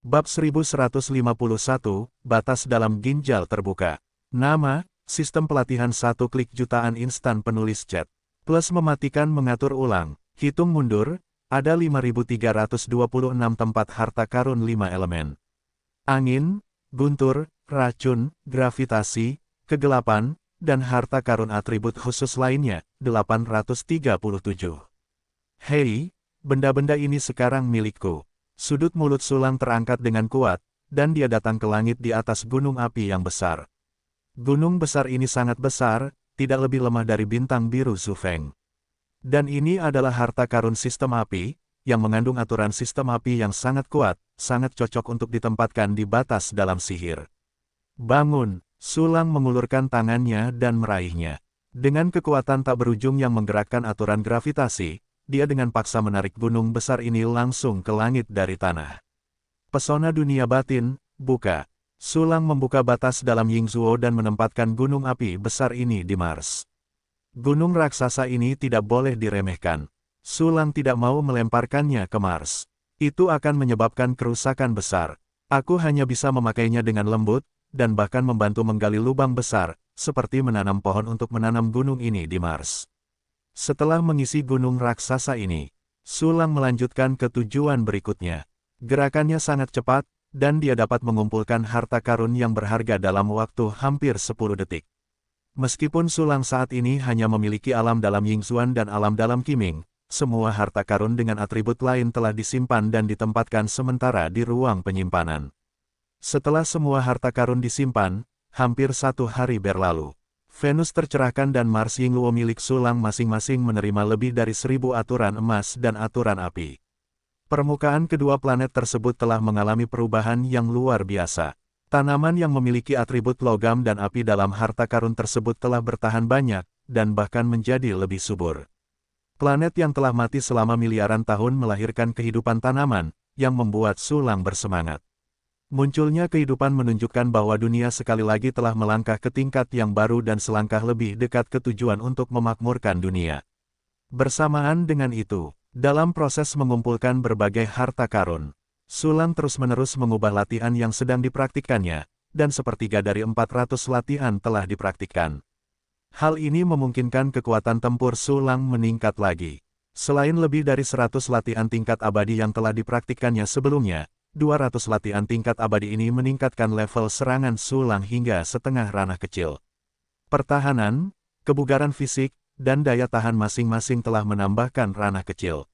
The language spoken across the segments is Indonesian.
Bab 1151, Batas dalam ginjal terbuka. Nama, Sistem Pelatihan 1 Klik Jutaan Instan Penulis Chat. Plus mematikan mengatur ulang. Hitung mundur, ada 5326 tempat harta karun 5 elemen. Angin, guntur, racun, gravitasi, kegelapan, dan harta karun atribut khusus lainnya, 837. Hei, benda-benda ini sekarang milikku. Sudut mulut Sulang terangkat dengan kuat, dan dia datang ke langit di atas gunung api yang besar. Gunung besar ini sangat besar, tidak lebih lemah dari bintang biru Zufeng. Dan ini adalah harta karun sistem api, yang mengandung aturan sistem api yang sangat kuat, sangat cocok untuk ditempatkan di batas dalam sihir. Bangun, Sulang mengulurkan tangannya dan meraihnya. Dengan kekuatan tak berujung yang menggerakkan aturan gravitasi, dia dengan paksa menarik gunung besar ini langsung ke langit dari tanah. Pesona dunia batin, buka. Sulang membuka batas dalam Yingzuo dan menempatkan gunung api besar ini di Mars. Gunung raksasa ini tidak boleh diremehkan. Sulang tidak mau melemparkannya ke Mars. Itu akan menyebabkan kerusakan besar. Aku hanya bisa memakainya dengan lembut, dan bahkan membantu menggali lubang besar, seperti menanam pohon untuk menanam gunung ini di Mars. Setelah mengisi gunung raksasa ini, Sulang melanjutkan ke tujuan berikutnya. Gerakannya sangat cepat, dan dia dapat mengumpulkan harta karun yang berharga dalam waktu hampir 10 detik. Meskipun Sulang saat ini hanya memiliki alam dalam Yingzuan dan alam dalam Qiming, semua harta karun dengan atribut lain telah disimpan dan ditempatkan sementara di ruang penyimpanan. Setelah semua harta karun disimpan, hampir 1 hari berlalu. Venus tercerahkan dan Mars Yingluo milik Sulang masing-masing menerima lebih dari 1000 aturan emas dan aturan api. Permukaan kedua planet tersebut telah mengalami perubahan yang luar biasa. Tanaman yang memiliki atribut logam dan api dalam harta karun tersebut telah bertahan banyak, dan bahkan menjadi lebih subur. Planet yang telah mati selama miliaran tahun melahirkan kehidupan tanaman, yang membuat Sulang bersemangat. Munculnya kehidupan menunjukkan bahwa dunia sekali lagi telah melangkah ke tingkat yang baru dan selangkah lebih dekat ke tujuan untuk memakmurkan dunia. Bersamaan dengan itu, dalam proses mengumpulkan berbagai harta karun, Sulang terus-menerus mengubah latihan yang sedang dipraktikkannya, dan sepertiga dari 400 latihan telah dipraktikkan. Hal ini memungkinkan kekuatan tempur Sulang meningkat lagi. Selain lebih dari 100 latihan tingkat abadi yang telah dipraktikkannya sebelumnya, 200 latihan tingkat abadi ini meningkatkan level serangan Sulang hingga setengah ranah kecil. Pertahanan, kebugaran fisik, dan daya tahan masing-masing telah menambahkan ranah kecil.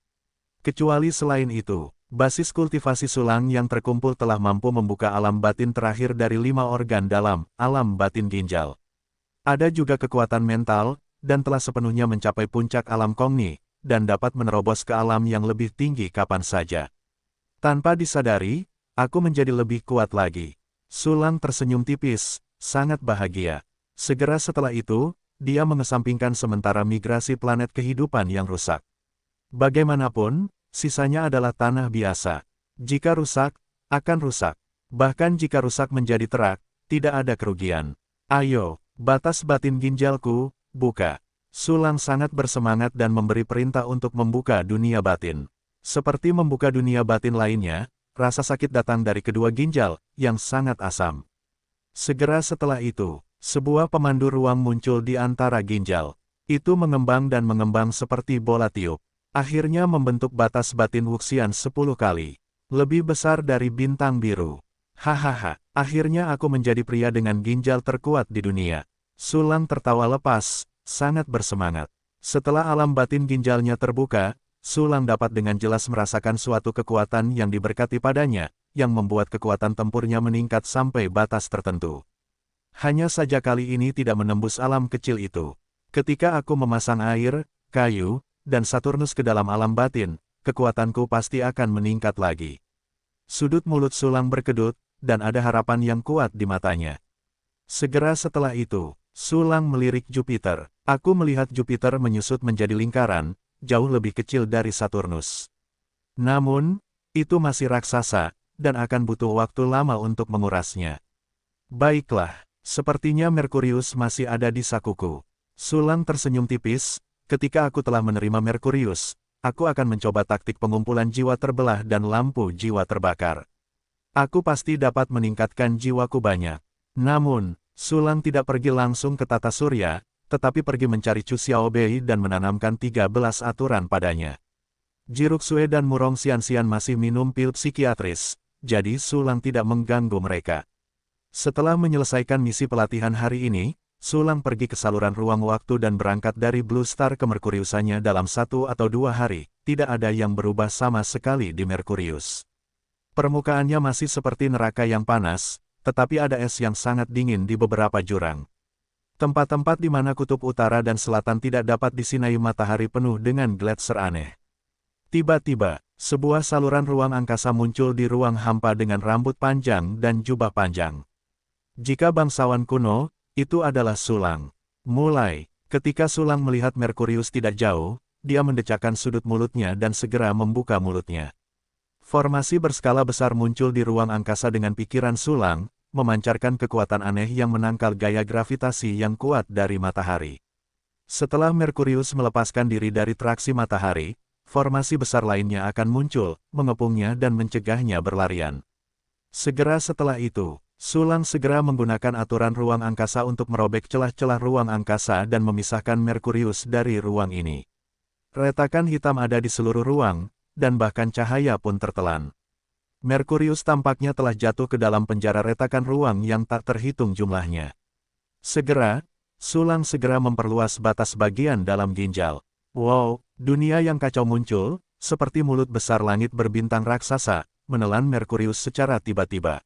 Kecuali selain itu, basis kultivasi Sulang yang terkumpul telah mampu membuka alam batin terakhir dari 5 organ dalam alam batin ginjal. Ada juga kekuatan mental, dan telah sepenuhnya mencapai puncak alam kogni, dan dapat menerobos ke alam yang lebih tinggi kapan saja. Tanpa disadari, aku menjadi lebih kuat lagi. Sulang tersenyum tipis, sangat bahagia. Segera setelah itu, dia mengesampingkan sementara migrasi planet kehidupan yang rusak. Bagaimanapun, sisanya adalah tanah biasa. Jika rusak, akan rusak. Bahkan jika rusak menjadi terak, tidak ada kerugian. Ayo, batas batin ginjalku, buka. Sulang sangat bersemangat dan memberi perintah untuk membuka dunia batin. Seperti membuka dunia batin lainnya, rasa sakit datang dari kedua ginjal, yang sangat asam. Segera setelah itu, sebuah pemandu ruang muncul di antara ginjal. Itu mengembang dan mengembang seperti bola tiup. Akhirnya membentuk batas batin Wuxian 10 kali. Lebih besar dari bintang biru. Hahaha, akhirnya aku menjadi pria dengan ginjal terkuat di dunia. Sulang tertawa lepas, sangat bersemangat. Setelah alam batin ginjalnya terbuka, Sulang dapat dengan jelas merasakan suatu kekuatan yang diberkati padanya, yang membuat kekuatan tempurnya meningkat sampai batas tertentu. Hanya saja kali ini tidak menembus alam kecil itu. Ketika aku memasang air, kayu, dan Saturnus ke dalam alam batin, kekuatanku pasti akan meningkat lagi. Sudut mulut Sulang berkedut, dan ada harapan yang kuat di matanya. Segera setelah itu, Sulang melirik Jupiter. Aku melihat Jupiter menyusut menjadi lingkaran, jauh lebih kecil dari Saturnus. Namun, itu masih raksasa, dan akan butuh waktu lama untuk mengurasnya. Baiklah, sepertinya Merkurius masih ada di sakuku. Sulang tersenyum tipis, ketika aku telah menerima Merkurius, aku akan mencoba taktik pengumpulan jiwa terbelah dan lampu jiwa terbakar. Aku pasti dapat meningkatkan jiwaku banyak. Namun, Sulang tidak pergi langsung ke tata surya, tetapi pergi mencari Chu Xiaobei dan menanamkan 13 aturan padanya. Jiruksue dan Murong Xianxian masih minum pil psikiatris, jadi Sulang tidak mengganggu mereka. Setelah menyelesaikan misi pelatihan hari ini, Sulang pergi ke saluran ruang waktu dan berangkat dari Blue Star ke Merkuriusannya dalam 1 atau 2 hari. Tidak ada yang berubah sama sekali di Merkurius. Permukaannya masih seperti neraka yang panas, tetapi ada es yang sangat dingin di beberapa jurang. Tempat-tempat di mana kutub utara dan selatan tidak dapat disinai matahari penuh dengan gletser aneh. Tiba-tiba, sebuah saluran ruang angkasa muncul di ruang hampa dengan rambut panjang dan jubah panjang. Jika bangsawan kuno, itu adalah Sulang. Mulai, ketika Sulang melihat Merkurius tidak jauh, dia mendecakkan sudut mulutnya dan segera membuka mulutnya. Formasi berskala besar muncul di ruang angkasa dengan pikiran Sulang, memancarkan kekuatan aneh yang menangkal gaya gravitasi yang kuat dari matahari. Setelah Merkurius melepaskan diri dari traksi matahari, formasi besar lainnya akan muncul, mengepungnya dan mencegahnya berlarian. Segera setelah itu, Sulang segera menggunakan aturan ruang angkasa untuk merobek celah-celah ruang angkasa dan memisahkan Merkurius dari ruang ini. Retakan hitam ada di seluruh ruang, dan bahkan cahaya pun tertelan. Merkurius tampaknya telah jatuh ke dalam penjara retakan ruang yang tak terhitung jumlahnya. Segera, Sulang segera memperluas batas bagian dalam ginjal. Wow, dunia yang kacau muncul, seperti mulut besar langit berbintang raksasa, menelan Merkurius secara tiba-tiba.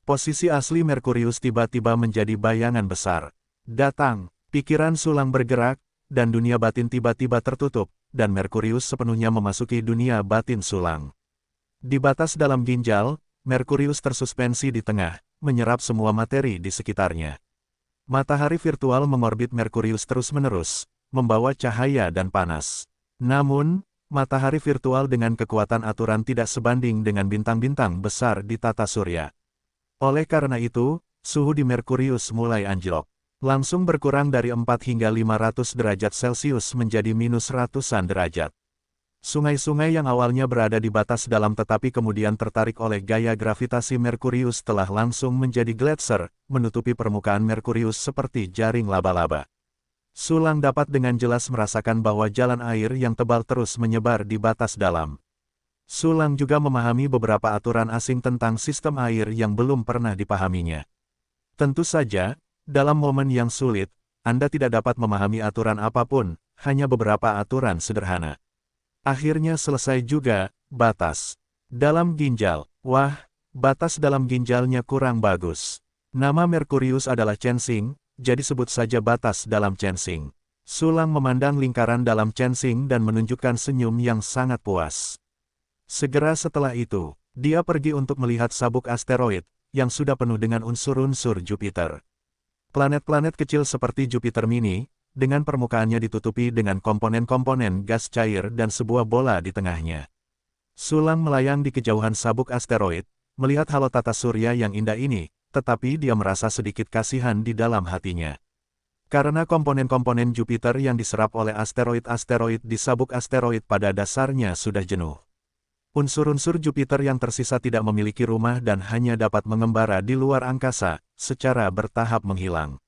Posisi asli Merkurius tiba-tiba menjadi bayangan besar. Datang, pikiran Sulang bergerak, dan dunia batin tiba-tiba tertutup, dan Merkurius sepenuhnya memasuki dunia batin Sulang. Di batas dalam ginjal, Merkurius tersuspensi di tengah, menyerap semua materi di sekitarnya. Matahari virtual mengorbit Merkurius terus-menerus, membawa cahaya dan panas. Namun, matahari virtual dengan kekuatan aturan tidak sebanding dengan bintang-bintang besar di tata surya. Oleh karena itu, suhu di Merkurius mulai anjlok. Langsung berkurang dari 4 hingga 500 derajat Celcius menjadi minus ratusan derajat. Sungai-sungai yang awalnya berada di batas dalam tetapi kemudian tertarik oleh gaya gravitasi Merkurius telah langsung menjadi gletser, menutupi permukaan Merkurius seperti jaring laba-laba. Sulang dapat dengan jelas merasakan bahwa jalan air yang tebal terus menyebar di batas dalam. Sulang juga memahami beberapa aturan asing tentang sistem air yang belum pernah dipahaminya. Tentu saja, dalam momen yang sulit, Anda tidak dapat memahami aturan apapun, hanya beberapa aturan sederhana. Akhirnya selesai juga, batas. Dalam ginjal. Wah, batas dalam ginjalnya kurang bagus. Nama Merkurius adalah Chensing, jadi sebut saja batas dalam Chensing. Sulang memandang lingkaran dalam Chensing dan menunjukkan senyum yang sangat puas. Segera setelah itu, dia pergi untuk melihat sabuk asteroid, yang sudah penuh dengan unsur-unsur Jupiter. Planet-planet kecil seperti Jupiter mini, dengan permukaannya ditutupi dengan komponen-komponen gas cair dan sebuah bola di tengahnya. Sulang melayang di kejauhan sabuk asteroid, melihat halo tata surya yang indah ini, tetapi dia merasa sedikit kasihan di dalam hatinya. Karena komponen-komponen Jupiter yang diserap oleh asteroid-asteroid di sabuk asteroid pada dasarnya sudah jenuh. Unsur-unsur Jupiter yang tersisa tidak memiliki rumah dan hanya dapat mengembara di luar angkasa, secara bertahap menghilang.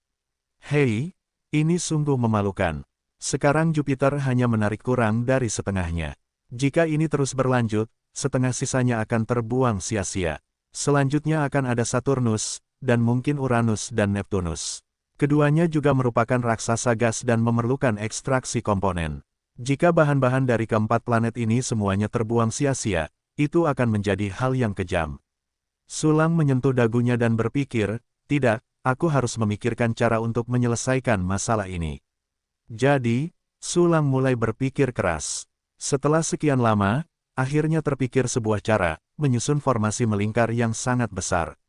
Hei! Ini sungguh memalukan. Sekarang Jupiter hanya menarik kurang dari setengahnya. Jika ini terus berlanjut, setengah sisanya akan terbuang sia-sia. Selanjutnya akan ada Saturnus, dan mungkin Uranus dan Neptunus. Keduanya juga merupakan raksasa gas dan memerlukan ekstraksi komponen. Jika bahan-bahan dari keempat planet ini semuanya terbuang sia-sia, itu akan menjadi hal yang kejam. Sulang menyentuh dagunya dan berpikir, tidak, aku harus memikirkan cara untuk menyelesaikan masalah ini. Jadi, Sulang mulai berpikir keras. Setelah sekian lama, akhirnya terpikir sebuah cara, menyusun formasi melingkar yang sangat besar.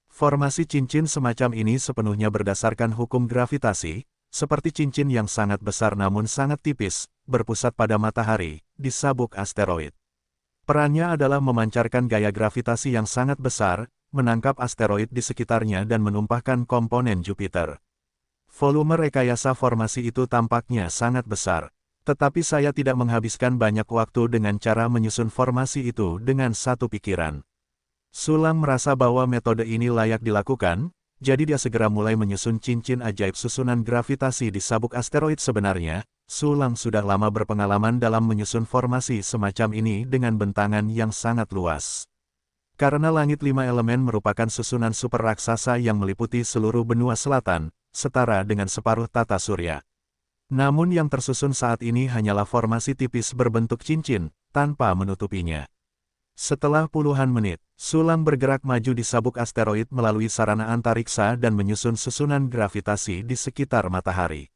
Formasi cincin semacam ini sepenuhnya berdasarkan hukum gravitasi, seperti cincin yang sangat besar namun sangat tipis, berpusat pada matahari, di sabuk asteroid. Perannya adalah memancarkan gaya gravitasi yang sangat besar, menangkap asteroid di sekitarnya dan menumpahkan komponen Jupiter. Volume rekayasa formasi itu tampaknya sangat besar, tetapi saya tidak menghabiskan banyak waktu dengan cara menyusun formasi itu dengan satu pikiran. Sulang merasa bahwa metode ini layak dilakukan, jadi dia segera mulai menyusun cincin ajaib susunan gravitasi di sabuk asteroid. Sebenarnya, Sulang sudah lama berpengalaman dalam menyusun formasi semacam ini dengan bentangan yang sangat luas. Karena langit 5 elemen merupakan susunan super raksasa yang meliputi seluruh benua selatan, setara dengan separuh tata surya. Namun yang tersusun saat ini hanyalah formasi tipis berbentuk cincin, tanpa menutupinya. Setelah puluhan menit, Sulang bergerak maju di sabuk asteroid melalui sarana antariksa dan menyusun susunan gravitasi di sekitar matahari.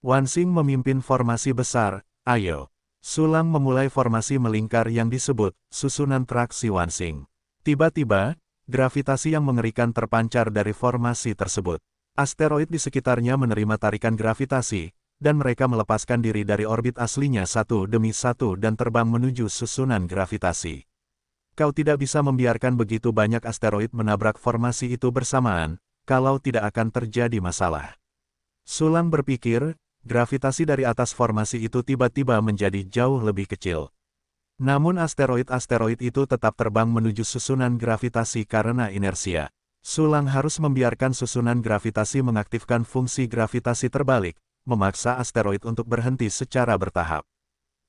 Wansing memimpin formasi besar, ayo. Sulang memulai formasi melingkar yang disebut susunan traksi Wansing. Tiba-tiba, gravitasi yang mengerikan terpancar dari formasi tersebut. Asteroid di sekitarnya menerima tarikan gravitasi, dan mereka melepaskan diri dari orbit aslinya satu demi satu dan terbang menuju susunan gravitasi. Kau tidak bisa membiarkan begitu banyak asteroid menabrak formasi itu bersamaan, kalau tidak akan terjadi masalah. Sulang berpikir, gravitasi dari atas formasi itu tiba-tiba menjadi jauh lebih kecil. Namun asteroid-asteroid itu tetap terbang menuju susunan gravitasi karena inersia. Sulang harus membiarkan susunan gravitasi mengaktifkan fungsi gravitasi terbalik, memaksa asteroid untuk berhenti secara bertahap.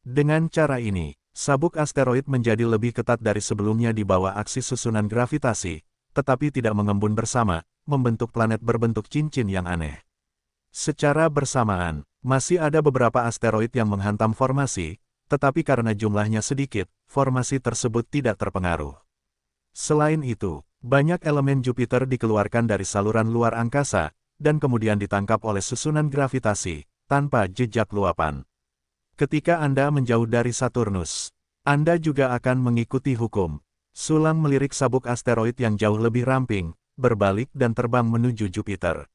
Dengan cara ini, sabuk asteroid menjadi lebih ketat dari sebelumnya di bawah aksi susunan gravitasi, tetapi tidak mengembun bersama, membentuk planet berbentuk cincin yang aneh. Secara bersamaan, masih ada beberapa asteroid yang menghantam formasi, tetapi karena jumlahnya sedikit, formasi tersebut tidak terpengaruh. Selain itu, banyak elemen Jupiter dikeluarkan dari saluran luar angkasa, dan kemudian ditangkap oleh susunan gravitasi, tanpa jejak luapan. Ketika Anda menjauh dari Saturnus, Anda juga akan mengikuti hukum. Sulang melirik sabuk asteroid yang jauh lebih ramping, berbalik dan terbang menuju Jupiter.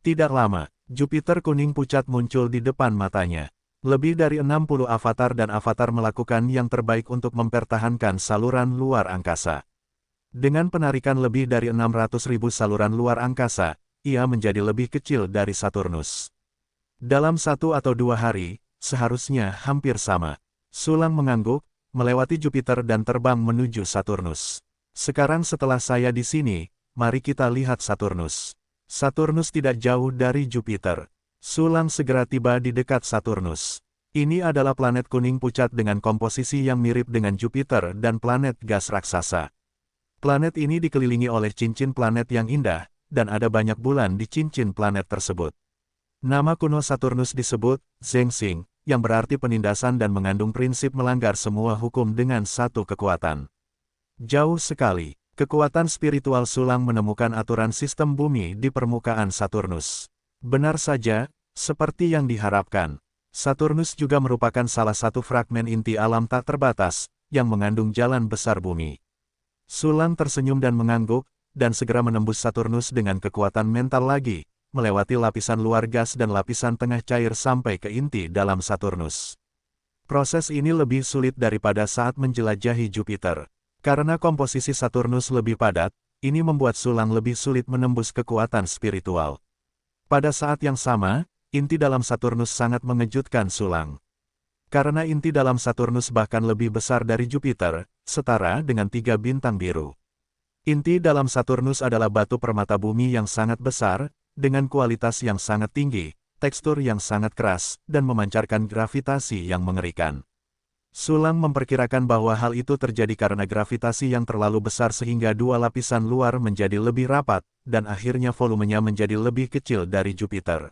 Tidak lama, Jupiter kuning pucat muncul di depan matanya. Lebih dari 60 avatar dan avatar melakukan yang terbaik untuk mempertahankan saluran luar angkasa. Dengan penarikan lebih dari 600.000 saluran luar angkasa, ia menjadi lebih kecil dari Saturnus. Dalam 1 atau 2 hari, seharusnya hampir sama. Sulang mengangguk, melewati Jupiter dan terbang menuju Saturnus. Sekarang setelah saya di sini, mari kita lihat Saturnus. Saturnus tidak jauh dari Jupiter. Sulang segera tiba di dekat Saturnus. Ini adalah planet kuning pucat dengan komposisi yang mirip dengan Jupiter dan planet gas raksasa. Planet ini dikelilingi oleh cincin planet yang indah, dan ada banyak bulan di cincin planet tersebut. Nama kuno Saturnus disebut Zhengxing, yang berarti penindasan dan mengandung prinsip melanggar semua hukum dengan satu kekuatan. Jauh sekali, kekuatan spiritual Sulang menemukan aturan sistem bumi di permukaan Saturnus. Benar saja, seperti yang diharapkan. Saturnus juga merupakan salah satu fragmen inti alam tak terbatas, yang mengandung jalan besar bumi. Sulang tersenyum dan mengangguk, dan segera menembus Saturnus dengan kekuatan mental lagi, melewati lapisan luar gas dan lapisan tengah cair sampai ke inti dalam Saturnus. Proses ini lebih sulit daripada saat menjelajahi Jupiter. Karena komposisi Saturnus lebih padat, ini membuat Sulang lebih sulit menembus kekuatan spiritual. Pada saat yang sama, inti dalam Saturnus sangat mengejutkan Sulang. Karena inti dalam Saturnus bahkan lebih besar dari Jupiter, setara dengan 3 bintang biru. Inti dalam Saturnus adalah batu permata bumi yang sangat besar, dengan kualitas yang sangat tinggi, tekstur yang sangat keras, dan memancarkan gravitasi yang mengerikan. Sulang memperkirakan bahwa hal itu terjadi karena gravitasi yang terlalu besar sehingga 2 lapisan luar menjadi lebih rapat, dan akhirnya volumenya menjadi lebih kecil dari Jupiter.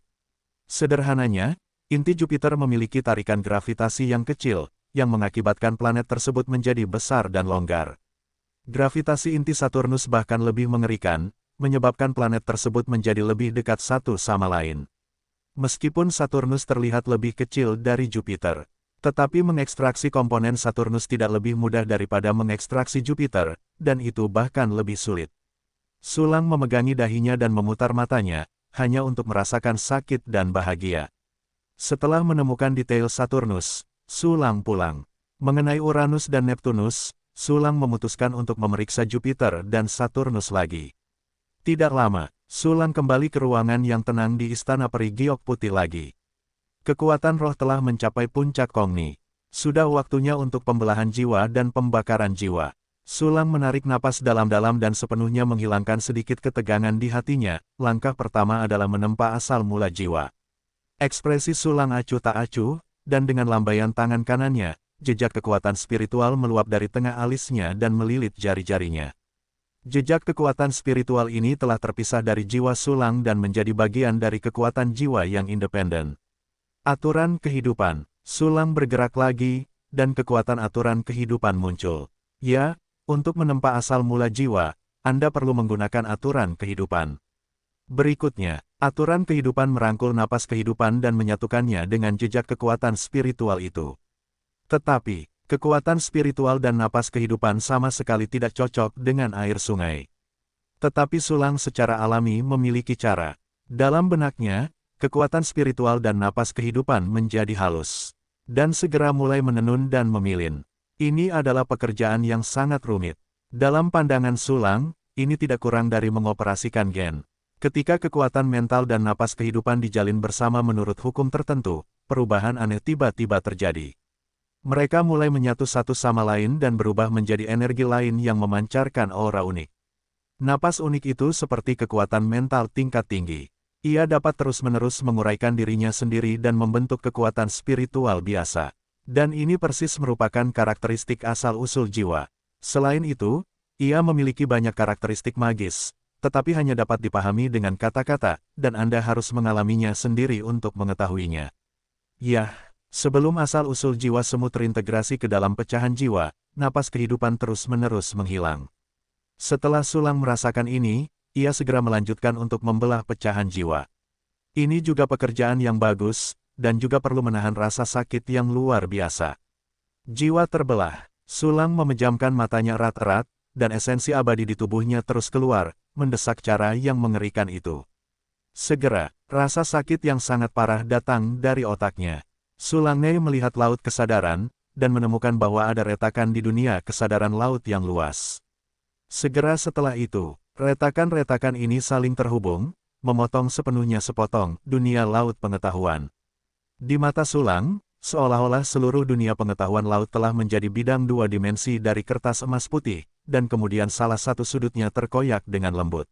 Sederhananya, inti Jupiter memiliki tarikan gravitasi yang kecil, yang mengakibatkan planet tersebut menjadi besar dan longgar. Gravitasi inti Saturnus bahkan lebih mengerikan, menyebabkan planet tersebut menjadi lebih dekat satu sama lain. Meskipun Saturnus terlihat lebih kecil dari Jupiter, tetapi mengekstraksi komponen Saturnus tidak lebih mudah daripada mengekstraksi Jupiter, dan itu bahkan lebih sulit. Sulang memegangi dahinya dan memutar matanya, hanya untuk merasakan sakit dan bahagia. Setelah menemukan detail Saturnus, Sulang pulang. Mengenai Uranus dan Neptunus, Sulang memutuskan untuk memeriksa Jupiter dan Saturnus lagi. Tidak lama, Sulang kembali ke ruangan yang tenang di Istana Peri Giok Putih lagi. Kekuatan roh telah mencapai puncak Kongni. Sudah waktunya untuk pembelahan jiwa dan pembakaran jiwa. Sulang menarik napas dalam-dalam dan sepenuhnya menghilangkan sedikit ketegangan di hatinya. Langkah pertama adalah menempa asal mula jiwa. Ekspresi Sulang acuh tak acuh, dan dengan lambaian tangan kanannya, jejak kekuatan spiritual meluap dari tengah alisnya dan melilit jari-jarinya. Jejak kekuatan spiritual ini telah terpisah dari jiwa Sulang dan menjadi bagian dari kekuatan jiwa yang independen. Aturan kehidupan. Sulang bergerak lagi, dan kekuatan aturan kehidupan muncul. Ya, untuk menempa asal mula jiwa, Anda perlu menggunakan aturan kehidupan. Berikutnya, aturan kehidupan merangkul napas kehidupan dan menyatukannya dengan jejak kekuatan spiritual itu. Tetapi, kekuatan spiritual dan napas kehidupan sama sekali tidak cocok dengan air sungai. Tetapi Sulang secara alami memiliki cara. Dalam benaknya, kekuatan spiritual dan napas kehidupan menjadi halus. Dan segera mulai menenun dan memilin. Ini adalah pekerjaan yang sangat rumit. Dalam pandangan Sulang, ini tidak kurang dari mengoperasikan gen. Ketika kekuatan mental dan napas kehidupan dijalin bersama menurut hukum tertentu, perubahan aneh tiba-tiba terjadi. Mereka mulai menyatu satu sama lain dan berubah menjadi energi lain yang memancarkan aura unik. Napas unik itu seperti kekuatan mental tingkat tinggi. Ia dapat terus-menerus menguraikan dirinya sendiri dan membentuk kekuatan spiritual biasa. Dan ini persis merupakan karakteristik asal-usul jiwa. Selain itu, ia memiliki banyak karakteristik magis, tetapi hanya dapat dipahami dengan kata-kata, dan Anda harus mengalaminya sendiri untuk mengetahuinya. Yah, sebelum asal-usul jiwa semu terintegrasi ke dalam pecahan jiwa, napas kehidupan terus-menerus menghilang. Setelah Sulang merasakan ini, ia segera melanjutkan untuk membelah pecahan jiwa. Ini juga pekerjaan yang bagus, dan juga perlu menahan rasa sakit yang luar biasa. Jiwa terbelah. Sulang memejamkan matanya erat-erat, dan esensi abadi di tubuhnya terus keluar, mendesak cara yang mengerikan itu. Segera, rasa sakit yang sangat parah datang dari otaknya. Sulangne melihat laut kesadaran, dan menemukan bahwa ada retakan di dunia kesadaran laut yang luas. Segera setelah itu, retakan-retakan ini saling terhubung, memotong sepenuhnya sepotong dunia laut pengetahuan. Di mata Sulang, seolah-olah seluruh dunia pengetahuan laut telah menjadi bidang dua dimensi dari kertas emas putih, dan kemudian salah satu sudutnya terkoyak dengan lembut.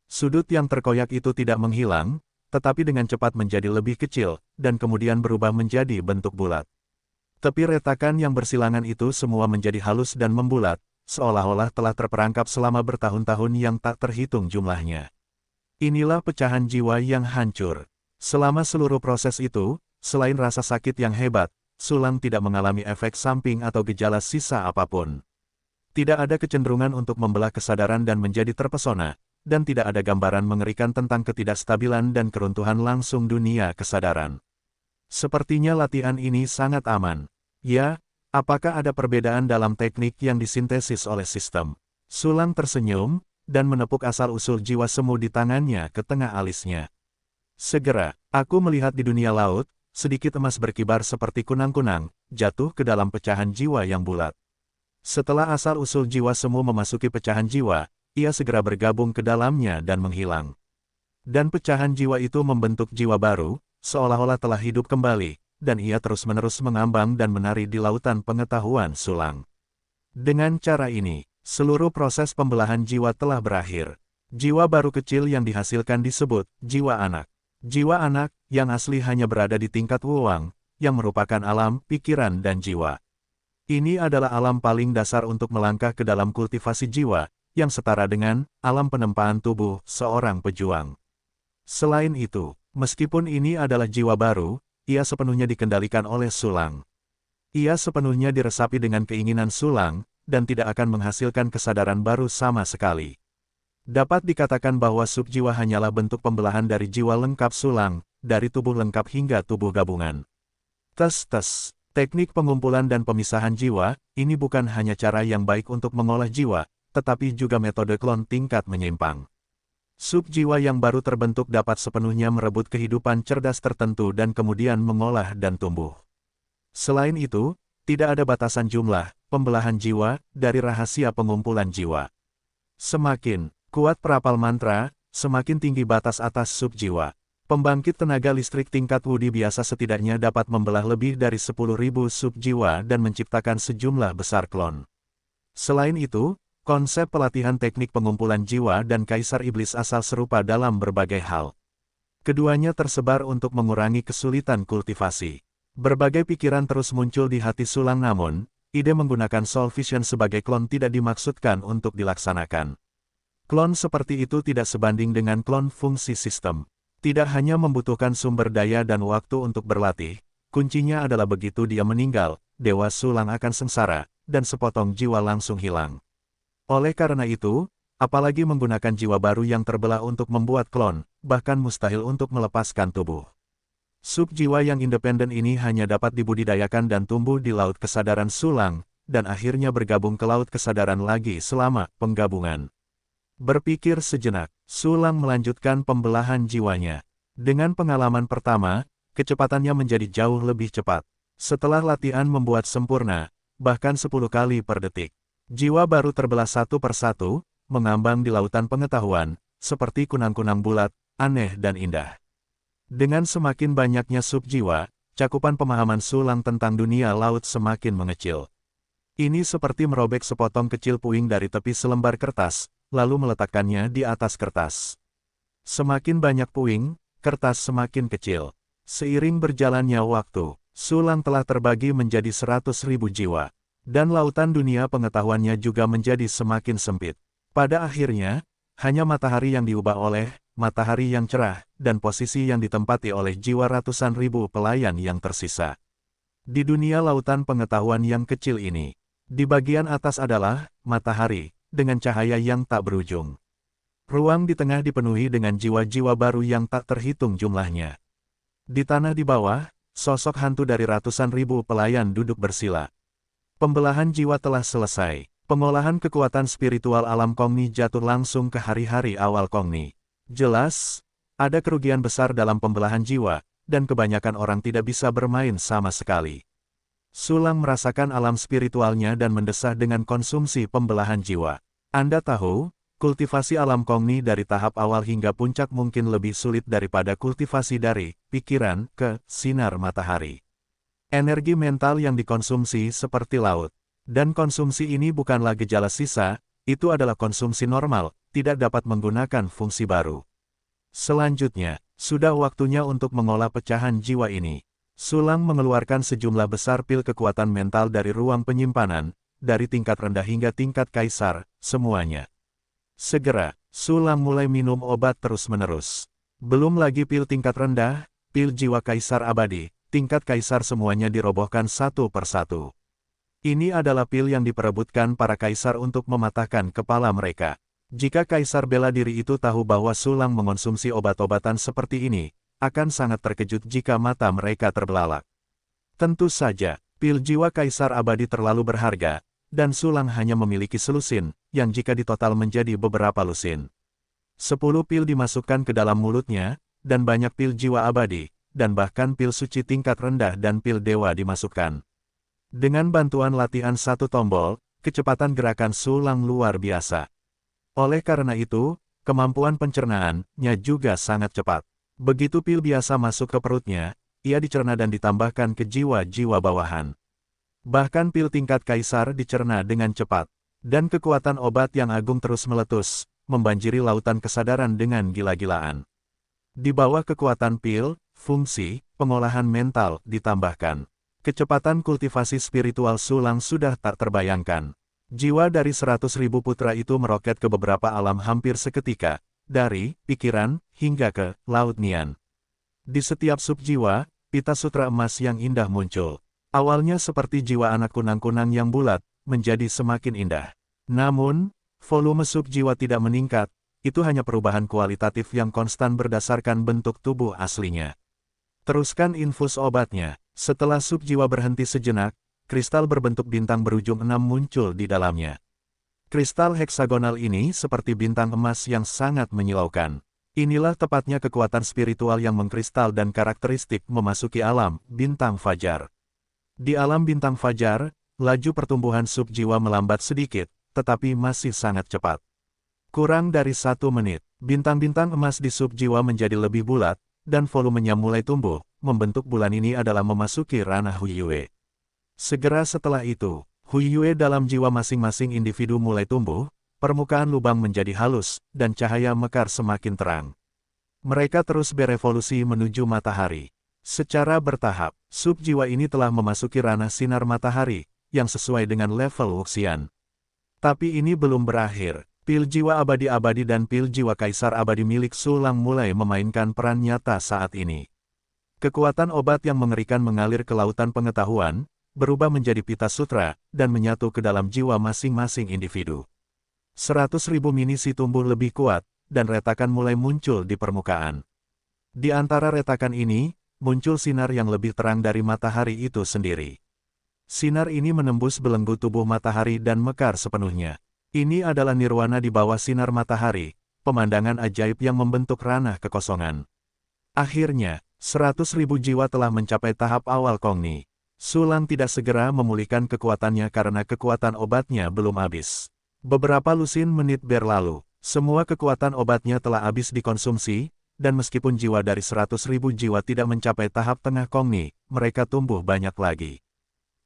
Sudut yang terkoyak itu tidak menghilang, tetapi dengan cepat menjadi lebih kecil, dan kemudian berubah menjadi bentuk bulat. Tepi retakan yang bersilangan itu semua menjadi halus dan membulat, seolah-olah telah terperangkap selama bertahun-tahun yang tak terhitung jumlahnya. Inilah pecahan jiwa yang hancur. Selama seluruh proses itu, selain rasa sakit yang hebat, Sulang tidak mengalami efek samping atau gejala sisa apapun. Tidak ada kecenderungan untuk membelah kesadaran dan menjadi terpesona, dan tidak ada gambaran mengerikan tentang ketidakstabilan dan keruntuhan langsung dunia kesadaran. Sepertinya latihan ini sangat aman. Ya, apakah ada perbedaan dalam teknik yang disintesis oleh sistem? Sulang tersenyum, dan menepuk asal-usul jiwa semu di tangannya ke tengah alisnya. Segera, aku melihat di dunia laut, sedikit emas berkibar seperti kunang-kunang, jatuh ke dalam pecahan jiwa yang bulat. Setelah asal-usul jiwa semu memasuki pecahan jiwa, ia segera bergabung ke dalamnya dan menghilang. Dan pecahan jiwa itu membentuk jiwa baru, seolah-olah telah hidup kembali, dan ia terus-menerus mengambang dan menari di lautan pengetahuan Sulang. Dengan cara ini, seluruh proses pembelahan jiwa telah berakhir. Jiwa baru kecil yang dihasilkan disebut jiwa anak. Jiwa anak, yang asli hanya berada di tingkat wuwang, yang merupakan alam, pikiran dan jiwa. Ini adalah alam paling dasar untuk melangkah ke dalam kultivasi jiwa, yang setara dengan alam penempaan tubuh seorang pejuang. Selain itu, meskipun ini adalah jiwa baru, ia sepenuhnya dikendalikan oleh Sulang. Ia sepenuhnya diresapi dengan keinginan Sulang, dan tidak akan menghasilkan kesadaran baru sama sekali. Dapat dikatakan bahwa subjiwa hanyalah bentuk pembelahan dari jiwa lengkap Sulang, dari tubuh lengkap hingga tubuh gabungan. Tes-tes, teknik pengumpulan dan pemisahan jiwa, ini bukan hanya cara yang baik untuk mengolah jiwa, tetapi juga metode klon tingkat menyimpang. Subjiwa yang baru terbentuk dapat sepenuhnya merebut kehidupan cerdas tertentu dan kemudian mengolah dan tumbuh. Selain itu, tidak ada batasan jumlah pembelahan jiwa dari rahasia pengumpulan jiwa. Semakin kuat perapal mantra, semakin tinggi batas atas subjiwa. Pembangkit tenaga listrik tingkat Wudi biasa setidaknya dapat membelah lebih dari 10.000 subjiwa dan menciptakan sejumlah besar klon. Selain itu, konsep pelatihan teknik pengumpulan jiwa dan Kaisar Iblis asal serupa dalam berbagai hal. Keduanya tersebar untuk mengurangi kesulitan kultivasi. Berbagai pikiran terus muncul di hati Sulang, namun, ide menggunakan Soul Vision sebagai klon tidak dimaksudkan untuk dilaksanakan. Klon seperti itu tidak sebanding dengan klon fungsi sistem. Tidak hanya membutuhkan sumber daya dan waktu untuk berlatih, kuncinya adalah begitu dia meninggal, Dewa Sulang akan sengsara, dan sepotong jiwa langsung hilang. Oleh karena itu, apalagi menggunakan jiwa baru yang terbelah untuk membuat klon, bahkan mustahil untuk melepaskan tubuh. Sub jiwa yang independen ini hanya dapat dibudidayakan dan tumbuh di laut kesadaran Sulang, dan akhirnya bergabung ke laut kesadaran lagi selama penggabungan. Berpikir sejenak, Sulang melanjutkan pembelahan jiwanya. Dengan pengalaman pertama, kecepatannya menjadi jauh lebih cepat. Setelah latihan membuat sempurna, bahkan 10 kali per detik, jiwa baru terbelah satu persatu, mengambang di lautan pengetahuan, seperti kunang-kunang bulat, aneh dan indah. Dengan semakin banyaknya sub-jiwa, cakupan pemahaman Sulang tentang dunia laut semakin mengecil. Ini seperti merobek sepotong kecil puing dari tepi selembar kertas, lalu meletakkannya di atas kertas. Semakin banyak puing, kertas semakin kecil. Seiring berjalannya waktu, Sulang telah terbagi menjadi 100.000 jiwa. Dan lautan dunia pengetahuannya juga menjadi semakin sempit. Pada akhirnya, hanya matahari yang diubah oleh matahari yang cerah, dan posisi yang ditempati oleh jiwa ratusan ribu pelayan yang tersisa. Di dunia lautan pengetahuan yang kecil ini, di bagian atas adalah matahari, dengan cahaya yang tak berujung. Ruang di tengah dipenuhi dengan jiwa-jiwa baru yang tak terhitung jumlahnya. Di tanah di bawah, sosok hantu dari ratusan ribu pelayan duduk bersila. Pembelahan jiwa telah selesai. Pengolahan kekuatan spiritual alam Kongni jatuh langsung ke hari-hari awal Kongni. Jelas, ada kerugian besar dalam pembelahan jiwa, dan kebanyakan orang tidak bisa bermain sama sekali. Sulang merasakan alam spiritualnya dan mendesah dengan konsumsi pembelahan jiwa. Anda tahu, kultivasi alam Kongni dari tahap awal hingga puncak mungkin lebih sulit daripada kultivasi dari pikiran ke sinar matahari. Energi mental yang dikonsumsi seperti laut. Dan konsumsi ini bukanlah gejala sisa, itu adalah konsumsi normal, tidak dapat menggunakan fungsi baru. Selanjutnya, sudah waktunya untuk mengolah pecahan jiwa ini. Sulang mengeluarkan sejumlah besar pil kekuatan mental dari ruang penyimpanan, dari tingkat rendah hingga tingkat kaisar, semuanya. Segera, Sulang mulai minum obat terus-menerus. Belum lagi pil tingkat rendah, pil jiwa kaisar abadi, tingkat kaisar semuanya dirobohkan satu persatu. Ini adalah pil yang diperebutkan para kaisar untuk mematahkan kepala mereka. Jika kaisar bela diri itu tahu bahwa Sulang mengonsumsi obat-obatan seperti ini, akan sangat terkejut jika mata mereka terbelalak. Tentu saja, pil jiwa kaisar abadi terlalu berharga, dan Sulang hanya memiliki selusin, yang jika ditotal menjadi beberapa lusin. 10 pil dimasukkan ke dalam mulutnya, dan banyak pil jiwa abadi, dan bahkan pil suci tingkat rendah dan pil dewa dimasukkan. Dengan bantuan latihan satu tombol, kecepatan gerakan Sulang luar biasa. Oleh karena itu, kemampuan pencernaannya juga sangat cepat. Begitu pil biasa masuk ke perutnya, ia dicerna dan ditambahkan ke jiwa-jiwa bawahan. Bahkan pil tingkat kaisar dicerna dengan cepat. Dan kekuatan obat yang agung terus meletus, membanjiri lautan kesadaran dengan gila-gilaan. Di bawah kekuatan pil, fungsi, pengolahan mental ditambahkan. Kecepatan kultivasi spiritual Sulang sudah tak terbayangkan. Jiwa dari 100.000 putra itu meroket ke beberapa alam hampir seketika, dari pikiran hingga ke laut Nian. Di setiap subjiwa, pita sutra emas yang indah muncul. Awalnya seperti jiwa anak kunang-kunang yang bulat, menjadi semakin indah. Namun, volume subjiwa tidak meningkat, itu hanya perubahan kualitatif yang konstan berdasarkan bentuk tubuh aslinya. Teruskan infus obatnya. Setelah subjiwa berhenti sejenak, kristal berbentuk bintang berujung 6 muncul di dalamnya. Kristal heksagonal ini seperti bintang emas yang sangat menyilaukan. Inilah tepatnya kekuatan spiritual yang mengkristal dan karakteristik memasuki alam bintang fajar. Di alam bintang fajar, laju pertumbuhan subjiwa melambat sedikit, tetapi masih sangat cepat. Kurang dari 1 menit, bintang-bintang emas di subjiwa menjadi lebih bulat, dan volumenya mulai tumbuh, membentuk bulan ini adalah memasuki ranah Huiyue. Segera setelah itu, Huiyue dalam jiwa masing-masing individu mulai tumbuh, permukaan lubang menjadi halus, dan cahaya mekar semakin terang. Mereka terus berevolusi menuju matahari. Secara bertahap, sub-jiwa ini telah memasuki ranah sinar matahari, yang sesuai dengan level Wuxian. Tapi ini belum berakhir. Pil jiwa abadi-abadi dan pil jiwa kaisar abadi milik Sulang mulai memainkan peran nyata saat ini. Kekuatan obat yang mengerikan mengalir ke lautan pengetahuan, berubah menjadi pita sutra, dan menyatu ke dalam jiwa masing-masing individu. 100.000 minisi tumbuh lebih kuat, dan retakan mulai muncul di permukaan. Di antara retakan ini, muncul sinar yang lebih terang dari matahari itu sendiri. Sinar ini menembus belenggu tubuh matahari dan mekar sepenuhnya. Ini adalah nirwana di bawah sinar matahari, pemandangan ajaib yang membentuk ranah kekosongan. Akhirnya, 100.000 jiwa telah mencapai tahap awal Kongni. Sulang tidak segera memulihkan kekuatannya karena kekuatan obatnya belum habis. Beberapa lusin menit berlalu, semua kekuatan obatnya telah habis dikonsumsi, dan meskipun jiwa dari 100.000 jiwa tidak mencapai tahap tengah Kongni, mereka tumbuh banyak lagi.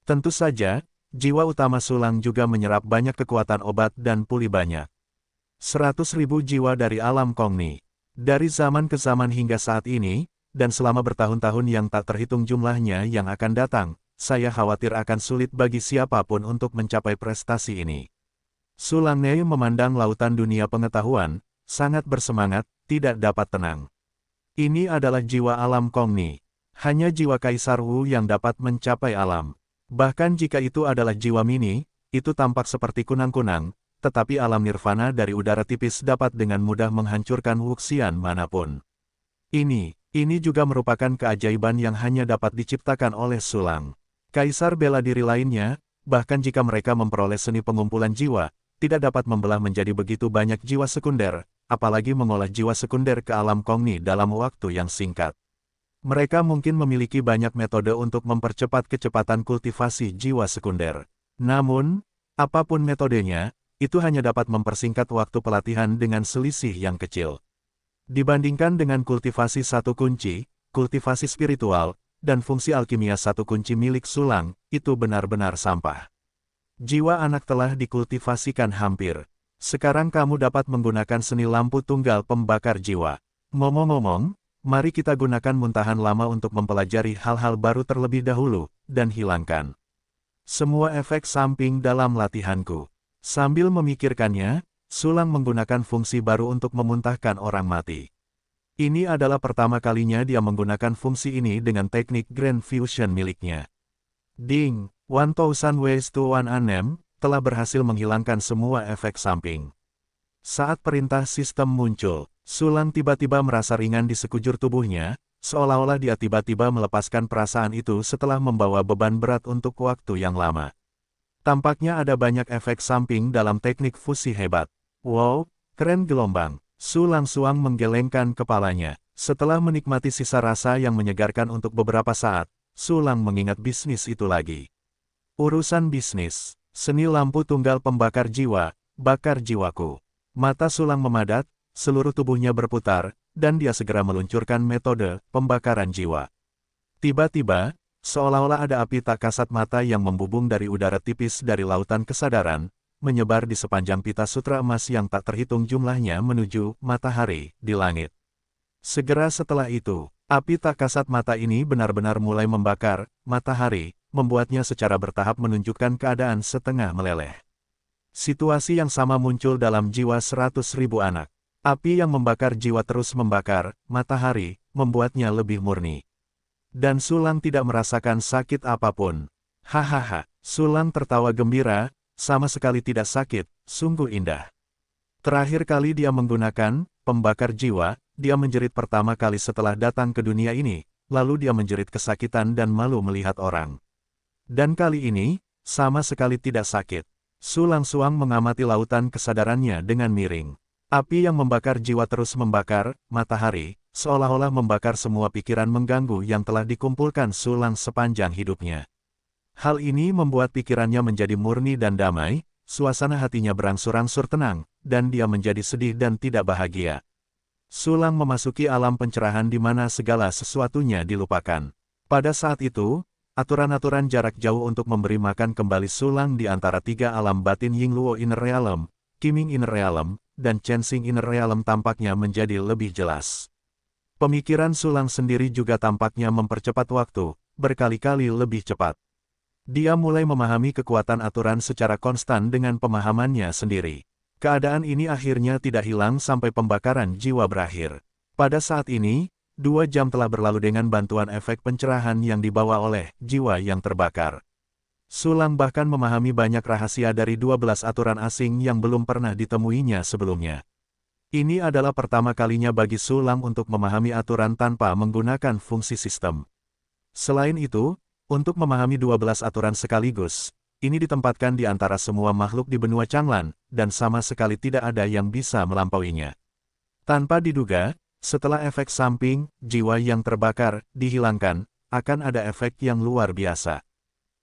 Tentu saja, jiwa utama Sulang juga menyerap banyak kekuatan obat dan pulih banyak. 100.000 jiwa dari alam Kongni. Dari zaman ke zaman hingga saat ini, dan selama bertahun-tahun yang tak terhitung jumlahnya yang akan datang, saya khawatir akan sulit bagi siapapun untuk mencapai prestasi ini. Sulang Ne memandang lautan dunia pengetahuan, sangat bersemangat, tidak dapat tenang. Ini adalah jiwa alam Kongni. Hanya jiwa Kaisar Wu yang dapat mencapai alam. Bahkan jika itu adalah jiwa mini, itu tampak seperti kunang-kunang, tetapi alam nirvana dari udara tipis dapat dengan mudah menghancurkan Wuxian manapun. Ini juga merupakan keajaiban yang hanya dapat diciptakan oleh Sulang. Kaisar bela diri lainnya, bahkan jika mereka memperoleh seni pengumpulan jiwa, tidak dapat membelah menjadi begitu banyak jiwa sekunder, apalagi mengolah jiwa sekunder ke alam Kongni dalam waktu yang singkat. Mereka mungkin memiliki banyak metode untuk mempercepat kecepatan kultivasi jiwa sekunder. Namun, apapun metodenya, itu hanya dapat mempersingkat waktu pelatihan dengan selisih yang kecil. Dibandingkan dengan kultivasi satu kunci, kultivasi spiritual, dan fungsi alkimia satu kunci milik Sulang, itu benar-benar sampah. Jiwa anak telah dikultivasikan hampir. Sekarang kamu dapat menggunakan seni lampu tunggal pembakar jiwa. Ngomong-ngomong, mari kita gunakan muntahan lama untuk mempelajari hal-hal baru terlebih dahulu, dan hilangkan semua efek samping dalam latihanku. Sambil memikirkannya, Sulang menggunakan fungsi baru untuk memuntahkan orang mati. Ini adalah pertama kalinya dia menggunakan fungsi ini dengan teknik Grand Fusion miliknya. Ding, 1000 ways to 1 AM, telah berhasil menghilangkan semua efek samping. Saat perintah sistem muncul, Sulang tiba-tiba merasa ringan di sekujur tubuhnya, seolah-olah dia tiba-tiba melepaskan perasaan itu setelah membawa beban berat untuk waktu yang lama. Tampaknya ada banyak efek samping dalam teknik fusi hebat. Wow, keren gelombang. Sulang Suang menggelengkan kepalanya. Setelah menikmati sisa rasa yang menyegarkan untuk beberapa saat, Sulang mengingat bisnis itu lagi. Urusan bisnis, seni lampu tunggal pembakar jiwa, bakar jiwaku. Mata Sulang memadat, seluruh tubuhnya berputar, dan dia segera meluncurkan metode pembakaran jiwa. Tiba-tiba, seolah-olah ada api tak kasat mata yang membubung dari udara tipis dari lautan kesadaran, menyebar di sepanjang pita sutra emas yang tak terhitung jumlahnya menuju matahari di langit. Segera setelah itu, api tak kasat mata ini benar-benar mulai membakar matahari, membuatnya secara bertahap menunjukkan keadaan setengah meleleh. Situasi yang sama muncul dalam jiwa 100.000 anak. Api yang membakar jiwa terus membakar matahari, membuatnya lebih murni. Dan Sulang tidak merasakan sakit apapun. Hahaha, Sulang tertawa gembira, sama sekali tidak sakit, sungguh indah. Terakhir kali dia menggunakan pembakar jiwa, dia menjerit pertama kali setelah datang ke dunia ini, lalu dia menjerit kesakitan dan malu melihat orang. Dan kali ini, sama sekali tidak sakit. Sulang Suang mengamati lautan kesadarannya dengan miring. Api yang membakar jiwa terus membakar matahari, seolah-olah membakar semua pikiran mengganggu yang telah dikumpulkan Sulang sepanjang hidupnya. Hal ini membuat pikirannya menjadi murni dan damai, suasana hatinya berangsur-angsur tenang, dan dia menjadi sedih dan tidak bahagia. Sulang memasuki alam pencerahan di mana segala sesuatunya dilupakan. Pada saat itu, aturan-aturan jarak jauh untuk memberi makan kembali Sulang di antara tiga alam batin Yingluo Inner Realm, Qiming Inner Realm, dan Chensing Inner Realm tampaknya menjadi lebih jelas. Pemikiran Sulang sendiri juga tampaknya mempercepat waktu, berkali-kali lebih cepat. Dia mulai memahami kekuatan aturan secara konstan dengan pemahamannya sendiri. Keadaan ini akhirnya tidak hilang sampai pembakaran jiwa berakhir. Pada saat ini, 2 jam telah berlalu dengan bantuan efek pencerahan yang dibawa oleh jiwa yang terbakar. Sulang bahkan memahami banyak rahasia dari 12 aturan asing yang belum pernah ditemuinya sebelumnya. Ini adalah pertama kalinya bagi Sulang untuk memahami aturan tanpa menggunakan fungsi sistem. Selain itu, untuk memahami 12 aturan sekaligus, ini ditempatkan di antara semua makhluk di benua Changlan, dan sama sekali tidak ada yang bisa melampauinya. Tanpa diduga, setelah efek samping, jiwa yang terbakar, dihilangkan, akan ada efek yang luar biasa.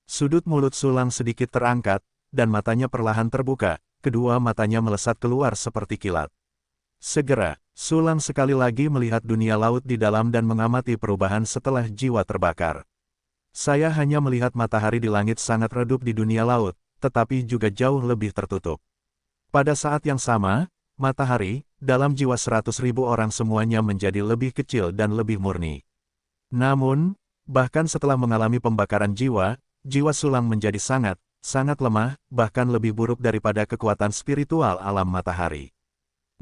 Sudut mulut Sulang sedikit terangkat, dan matanya perlahan terbuka, kedua matanya melesat keluar seperti kilat. Segera, Sulang sekali lagi melihat dunia laut di dalam dan mengamati perubahan setelah jiwa terbakar. Saya hanya melihat matahari di langit sangat redup di dunia laut, tetapi juga jauh lebih tertutup. Pada saat yang sama, matahari, dalam jiwa 100.000 orang semuanya menjadi lebih kecil dan lebih murni. Namun, bahkan setelah mengalami pembakaran jiwa, jiwa Sulang menjadi sangat lemah, bahkan lebih buruk daripada kekuatan spiritual alam matahari.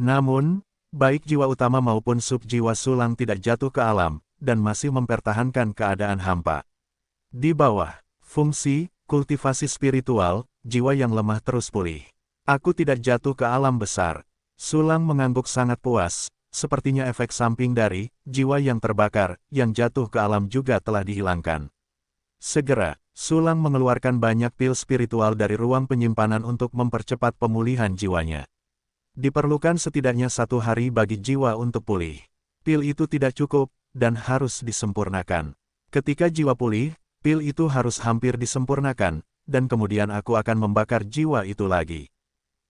Namun, baik jiwa utama maupun sub-jiwa Sulang tidak jatuh ke alam, dan masih mempertahankan keadaan hampa. Di bawah, fungsi, kultivasi spiritual, jiwa yang lemah terus pulih. Aku tidak jatuh ke alam besar. Sulang mengangguk sangat puas, sepertinya efek samping dari jiwa yang terbakar, yang jatuh ke alam juga telah dihilangkan. Segera, Sulang mengeluarkan banyak pil spiritual dari ruang penyimpanan untuk mempercepat pemulihan jiwanya. Diperlukan setidaknya 1 hari bagi jiwa untuk pulih. Pil itu tidak cukup, dan harus disempurnakan. Ketika jiwa pulih, pil itu harus hampir disempurnakan, dan kemudian aku akan membakar jiwa itu lagi.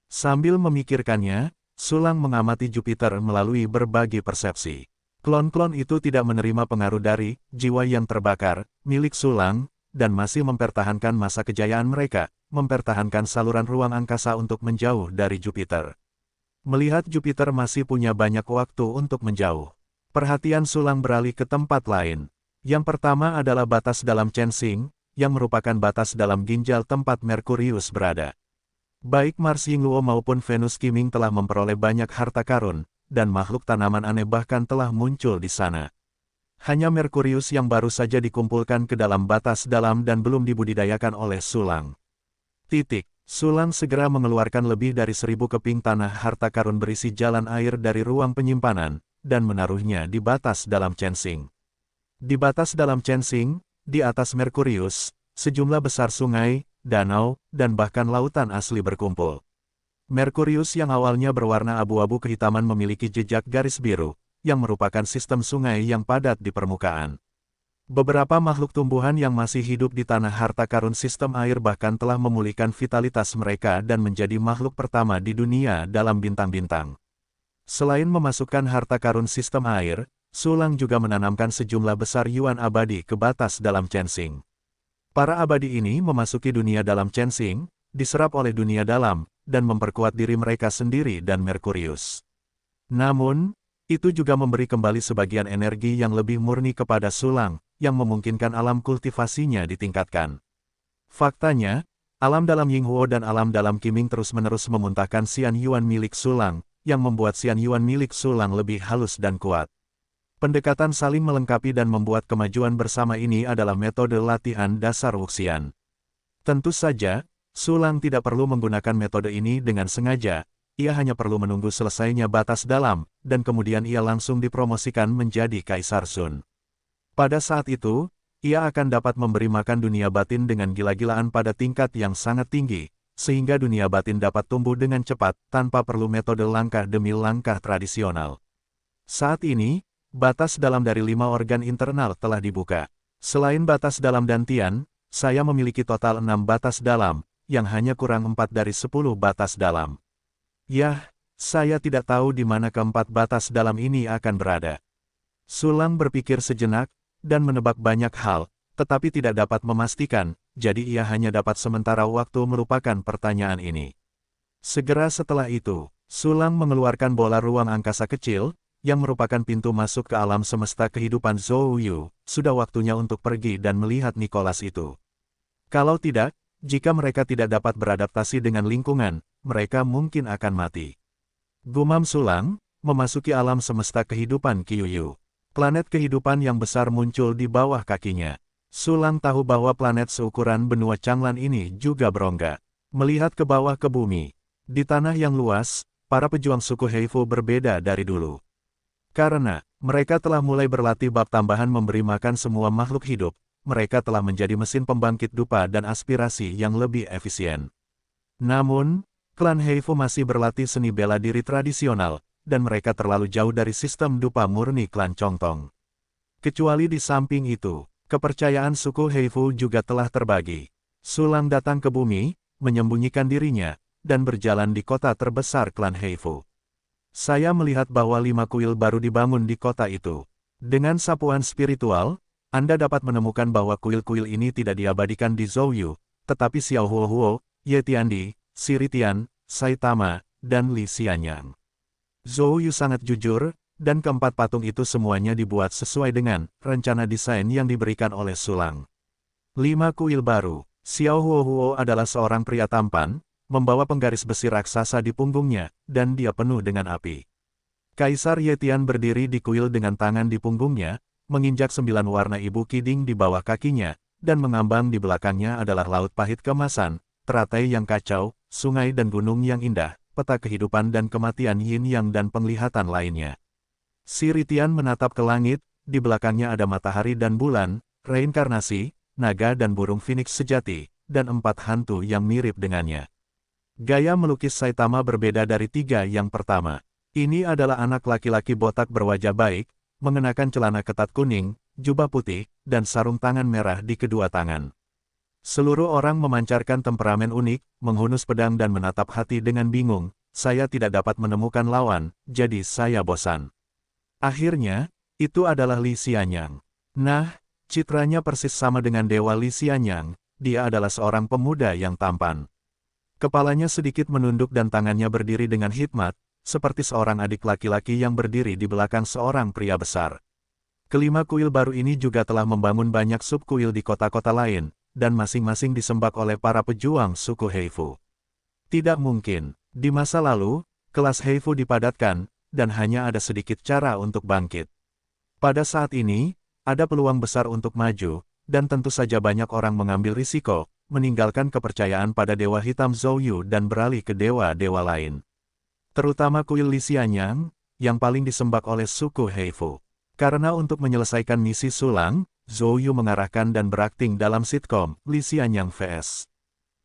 Sambil memikirkannya, Sulang mengamati Jupiter melalui berbagai persepsi. Klon-klon itu tidak menerima pengaruh dari jiwa yang terbakar, milik Sulang, dan masih mempertahankan masa kejayaan mereka, mempertahankan saluran ruang angkasa untuk menjauh dari Jupiter. Melihat Jupiter masih punya banyak waktu untuk menjauh, perhatian Sulang beralih ke tempat lain. Yang pertama adalah batas dalam Chensing, yang merupakan batas dalam ginjal tempat Merkurius berada. Baik Mars Yingluo maupun Venus Qiming telah memperoleh banyak harta karun, dan makhluk tanaman aneh bahkan telah muncul di sana. Hanya Merkurius yang baru saja dikumpulkan ke dalam batas dalam dan belum dibudidayakan oleh Sulang. Sulang segera mengeluarkan lebih dari 1000 keping tanah harta karun berisi jalan air dari ruang penyimpanan, dan menaruhnya di batas dalam Chensing. Di batas dalam Chensing, di atas Merkurius, sejumlah besar sungai, danau, dan bahkan lautan asli berkumpul. Merkurius yang awalnya berwarna abu-abu kehitaman memiliki jejak garis biru, yang merupakan sistem sungai yang padat di permukaan. Beberapa makhluk tumbuhan yang masih hidup di tanah harta karun sistem air bahkan telah memulihkan vitalitas mereka dan menjadi makhluk pertama di dunia dalam bintang-bintang. Selain memasukkan harta karun sistem air, Sulang juga menanamkan sejumlah besar yuan abadi ke batas dalam Chensing. Para abadi ini memasuki dunia dalam Chensing, diserap oleh dunia dalam, dan memperkuat diri mereka sendiri dan Merkurius. Namun, itu juga memberi kembali sebagian energi yang lebih murni kepada Sulang, yang memungkinkan alam kultivasinya ditingkatkan. Faktanya, alam dalam Yinghuo dan alam dalam Qiming terus-menerus memuntahkan Xian Yuan milik Sulang, yang membuat Xian Yuan milik Sulang lebih halus dan kuat. Pendekatan saling melengkapi dan membuat kemajuan bersama ini adalah metode latihan dasar Wuxian. Tentu saja, Sulang tidak perlu menggunakan metode ini dengan sengaja, ia hanya perlu menunggu selesainya batas dalam, dan kemudian ia langsung dipromosikan menjadi Kaisar Sun. Pada saat itu, ia akan dapat memberi makan dunia batin dengan gila-gilaan pada tingkat yang sangat tinggi, sehingga dunia batin dapat tumbuh dengan cepat tanpa perlu metode langkah demi langkah tradisional. Saat ini, batas dalam dari 5 organ internal telah dibuka. Selain batas dalam dan Tian, saya memiliki total 6 batas dalam, yang hanya kurang 4 dari 10 batas dalam. Yah, saya tidak tahu di mana keempat batas dalam ini akan berada. Sulang berpikir sejenak, dan menebak banyak hal, tetapi tidak dapat memastikan, jadi ia hanya dapat sementara waktu melupakan pertanyaan ini. Segera setelah itu, Sulang mengeluarkan bola ruang angkasa kecil, yang merupakan pintu masuk ke alam semesta kehidupan Zhou Yu. Sudah waktunya untuk pergi dan melihat Nicholas itu. Kalau tidak, jika mereka tidak dapat beradaptasi dengan lingkungan, mereka mungkin akan mati. Gumam Sulang, memasuki alam semesta kehidupan Qiuyu. Planet kehidupan yang besar muncul di bawah kakinya. Sulang tahu bahwa planet seukuran benua Changlan ini juga berongga. Melihat ke bawah ke bumi, di tanah yang luas, para pejuang suku Heifu berbeda dari dulu. Karena mereka telah mulai berlatih bab tambahan memberi makan semua makhluk hidup, mereka telah menjadi mesin pembangkit dupa dan aspirasi yang lebih efisien. Namun, klan Heifu masih berlatih seni bela diri tradisional, dan mereka terlalu jauh dari sistem dupa murni klan Chongtong. Kecuali di samping itu, kepercayaan suku Heifu juga telah terbagi. Sulang datang ke bumi, menyembunyikan dirinya, dan berjalan di kota terbesar klan Heifu. Saya melihat bahwa 5 kuil baru dibangun di kota itu. Dengan sapuan spiritual, Anda dapat menemukan bahwa kuil-kuil ini tidak diabadikan di Zhouyu, tetapi Xiao Huo, Ye Tiandi, Siritian, Saitama, dan Li Xianyang. Zhouyu sangat jujur, dan keempat patung itu semuanya dibuat sesuai dengan rencana desain yang diberikan oleh Sulang. 5 kuil baru. Xiao Huo adalah seorang pria tampan, membawa penggaris besi raksasa di punggungnya, dan dia penuh dengan api. Kaisar Yetian berdiri di kuil dengan tangan di punggungnya, menginjak 9 warna ibu kiding di bawah kakinya, dan mengambang di belakangnya adalah laut pahit kemasan, teratai yang kacau, sungai dan gunung yang indah, peta kehidupan dan kematian yin yang dan penglihatan lainnya. Siritian menatap ke langit, di belakangnya ada matahari dan bulan, reinkarnasi, naga dan burung phoenix sejati, dan 4 hantu yang mirip dengannya. Gaya melukis Saitama berbeda dari 3 yang pertama. Ini adalah anak laki-laki botak berwajah baik, mengenakan celana ketat kuning, jubah putih, dan sarung tangan merah di kedua tangan. Seluruh orang memancarkan temperamen unik, menghunus pedang dan menatap hati dengan bingung. Saya tidak dapat menemukan lawan, jadi saya bosan. Akhirnya, itu adalah Li Xianyang. Nah, citranya persis sama dengan Dewa Li Xianyang, dia adalah seorang pemuda yang tampan. Kepalanya sedikit menunduk dan tangannya berdiri dengan hikmat, seperti seorang adik laki-laki yang berdiri di belakang seorang pria besar. Kelima kuil baru ini juga telah membangun banyak sub-kuil di kota-kota lain, dan masing-masing disembah oleh para pejuang suku Heifu. Tidak mungkin, di masa lalu, kelas Heifu dipadatkan, dan hanya ada sedikit cara untuk bangkit. Pada saat ini, ada peluang besar untuk maju, dan tentu saja banyak orang mengambil risiko, meninggalkan kepercayaan pada Dewa Hitam Zhouyu dan beralih ke dewa-dewa lain. Terutama kuil Li Xianyang, yang paling disembah oleh suku Heifu. Karena untuk menyelesaikan misi Sulang, Zhouyu mengarahkan dan berakting dalam sitkom Li Xianyang vs.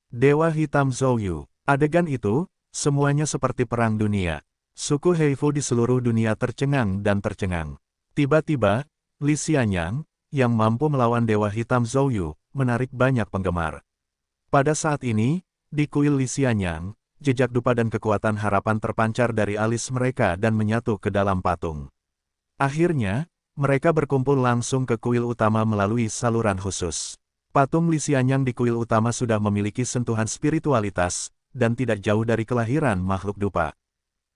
Dewa Hitam Zhouyu. Adegan itu, semuanya seperti perang dunia. Suku Heifu di seluruh dunia tercengang dan tercengang. Tiba-tiba, Li Xianyang, yang mampu melawan Dewa Hitam Zhouyu, menarik banyak penggemar. Pada saat ini, di kuil Li Xianyang, jejak dupa dan kekuatan harapan terpancar dari alis mereka dan menyatu ke dalam patung. Akhirnya, mereka berkumpul langsung ke kuil utama melalui saluran khusus. Patung Li Xianyang di kuil utama sudah memiliki sentuhan spiritualitas, dan tidak jauh dari kelahiran makhluk dupa.